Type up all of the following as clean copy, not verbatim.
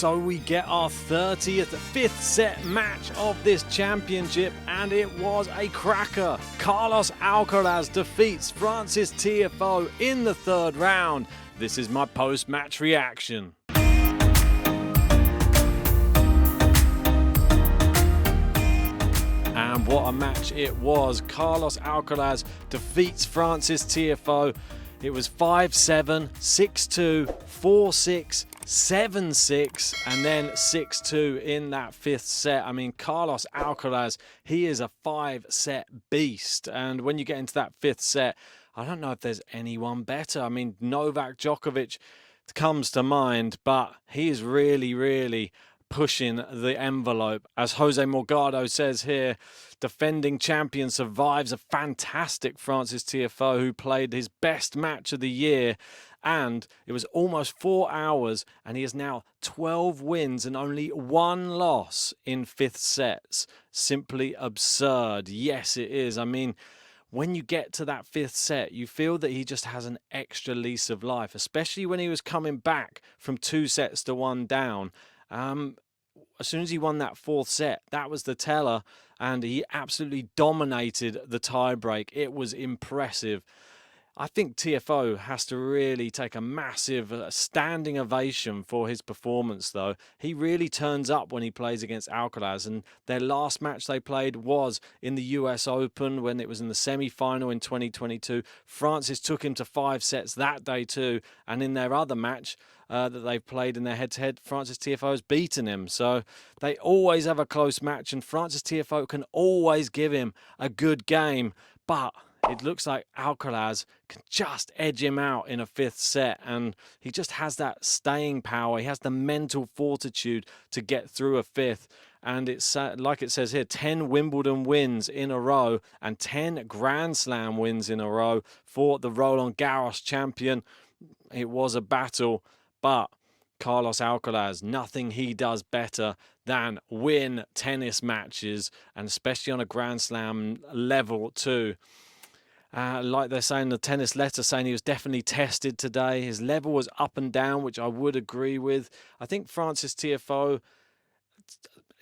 So we get our 30th fifth set match of this championship, and it was a cracker. Carlos Alcaraz defeats Frances Tiafoe in the third round. This is my post-match reaction. And what a match it was. Carlos Alcaraz defeats Frances Tiafoe. It was 5-7, 6-2, 4-6, 7-6, and then 6-2 in that fifth set. I mean, Carlos Alcaraz, he is a 5-set beast. And when you get into that fifth set, I don't know if there's anyone better. I mean, Novak Djokovic comes to mind, but he is really pushing the envelope. As Jose Morgado says here, defending champion survives a fantastic Frances Tiafoe who played his best match of the year, and it was almost 4 hours, and he has now 12 wins and only 1 loss in fifth sets. Simply absurd. Yes, it is. I mean, when you get to that fifth set, you feel that he just has an extra lease of life, especially when he was coming back from 2 sets to 1 down. As soon as he won that fourth set, that was the teller, and he absolutely dominated the tiebreak. It was impressive. I think Tiafoe has to really take a massive standing ovation for his performance, though. He really turns up when he plays against Alcaraz, and their last match they played was in the US Open when it was in the semi-final in 2022. Frances took him to 5 sets that day too, and in their other match that they've played in their head-to-head, Frances Tiafoe has beaten him. So they always have a close match, and Frances Tiafoe can always give him a good game, but it looks like Alcaraz can just edge him out in a fifth set, and he just has that staying power. He has the mental fortitude to get through a fifth, and it's like it says here, 10 Wimbledon wins in a row and 10 Grand Slam wins in a row for the Roland Garros champion. It was a battle, but Carlos Alcaraz, nothing he does better than win tennis matches, and especially on a Grand Slam level too. Like they're saying, the tennis letter saying he was definitely tested today. His level was up and down, which I would agree with. I think Frances Tiafoe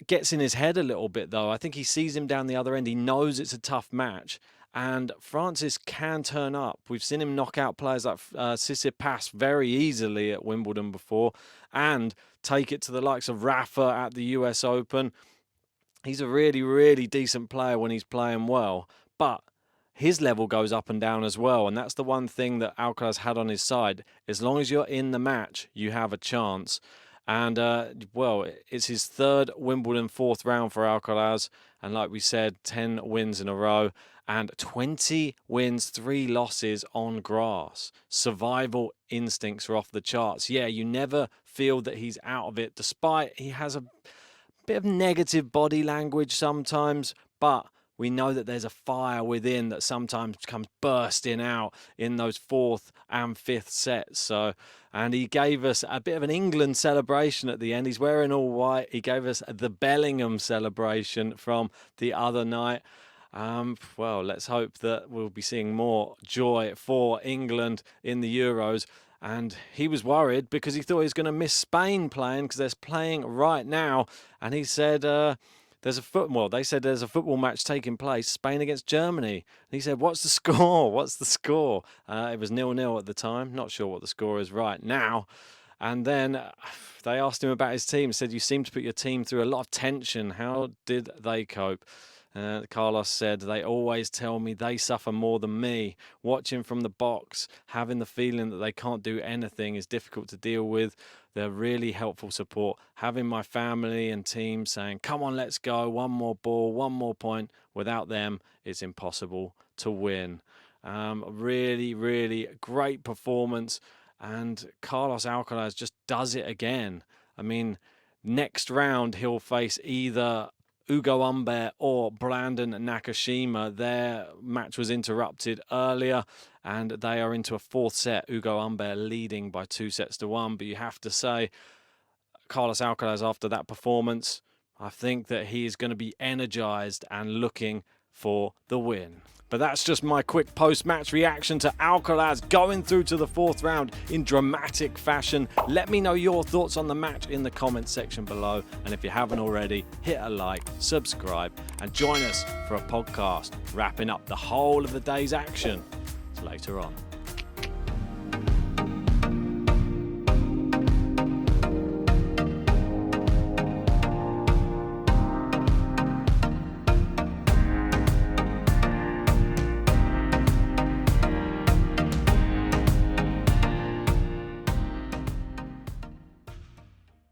gets in his head a little bit, though. I think he sees him down the other end. He knows it's a tough match, and Frances can turn up. We've seen him knock out players like Tsitsipas very easily at Wimbledon before, and take it to the likes of Rafa at the US Open. He's a really decent player when he's playing well, but his level goes up and down as well, and that's the one thing that Alcaraz had on his side. As long as you're in the match, you have a chance. And, well, it's his third Wimbledon fourth round for Alcaraz, and like we said, 10 wins in a row, and 20 wins, 3 losses on grass. Survival instincts are off the charts. Yeah, you never feel that he's out of it, despite he has a bit of negative body language sometimes, but we know that there's a fire within that sometimes comes bursting out in those fourth and fifth sets. So, and he gave us a bit of an England celebration at the end. He's wearing all white. He gave us the Bellingham celebration from the other night. Well, let's hope that we'll be seeing more joy for England in the Euros. And he was worried because he thought he was going to miss Spain playing, because they're playing right now. And he said, they said there's a football match taking place, Spain against Germany. And he said, what's the score? What's the score? It was 0-0 at the time. Not sure what the score is right now. And then they asked him about his team. Said, you seem to put your team through a lot of tension. How did they cope? Carlos said, they always tell me they suffer more than me. Watching from the box, having the feeling that they can't do anything is difficult to deal with. They're really helpful support. Having my family and team saying, come on, let's go, one more ball, one more point. Without them, it's impossible to win. Really great performance. And Carlos Alcaraz just does it again. I mean, next round he'll face either Ugo Humbert or Brandon Nakashima. Their match was interrupted earlier, and they are into a fourth set. Ugo Humbert leading by 2-1. But you have to say, Carlos Alcaraz, after that performance, I think that he is going to be energized and looking for the win. But that's just my quick post-match reaction to Alcaraz going through to the fourth round in dramatic fashion. Let me know your thoughts on the match in the comments section below. And if you haven't already, hit a like, subscribe, and join us for a podcast wrapping up the whole of the day's action. Later on.